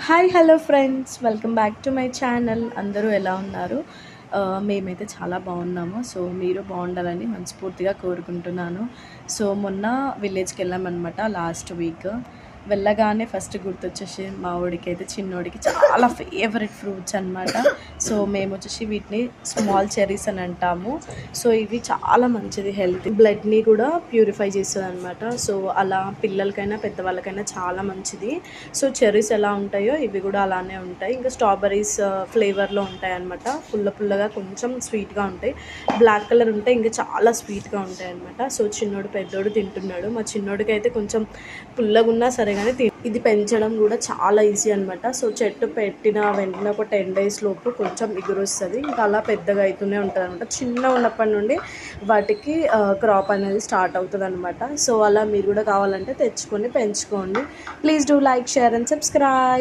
Hi hello friends, welcome back to my channel. అందరూ ఎలా ఉన్నారు? మేమైతే చాలా బాగున్నాము. సో మీరు బాగుండాలని మనస్ఫూర్తిగా కోరుకుంటున్నాను. సో మొన్న విలేజ్కి వెళ్ళామన్నమాట లాస్ట్ వీక్. వెళ్ళగానే ఫస్ట్ గుర్తొచ్చేసి మా వాడికైతే చిన్నోడికి చాలా ఫేవరెట్ ఫ్రూట్స్ అనమాట. సో మేము వచ్చేసి వీటిని స్మాల్ చెర్రీస్ అని అంటాము. సో ఇవి చాలా మంచిది, హెల్త్, బ్లడ్ని కూడా ప్యూరిఫై చేస్తుంది అనమాట. సో అలా పిల్లలకైనా పెద్దవాళ్ళకైనా చాలా మంచిది. సో చెర్రీస్ ఎలా ఉంటాయో ఇవి కూడా అలానే ఉంటాయి. ఇంకా స్ట్రాబెర్రీస్ ఫ్లేవర్లో ఉంటాయి అనమాట. పుల్లగా కొంచెం స్వీట్గా ఉంటాయి. బ్లాక్ కలర్ ఉంటాయి, ఇంకా చాలా స్వీట్గా ఉంటాయి అనమాట. సో చిన్నోడు పెద్దోడు తింటున్నాడు. మా చిన్నోడికి అయితే కొంచెం పుల్లగా ఉన్నా సరే కానీ ఇది పెంచడం కూడా చాలా ఈజీ అనమాట. సో చెట్టు పెట్టిన వెంటనే ఒక 10 days లోపు కొంచెం ఎగురొస్తుంది. ఇంకా అలా పెద్దగా అవుతూనే ఉంటుంది అనమాట. చిన్న ఉన్నప్పటి నుండి వాటికి క్రాప్ అనేది స్టార్ట్ అవుతుంది అనమాట. సో అలా మీరు కూడా కావాలంటే తెచ్చుకొని పెంచుకోండి. Please do like, share and subscribe.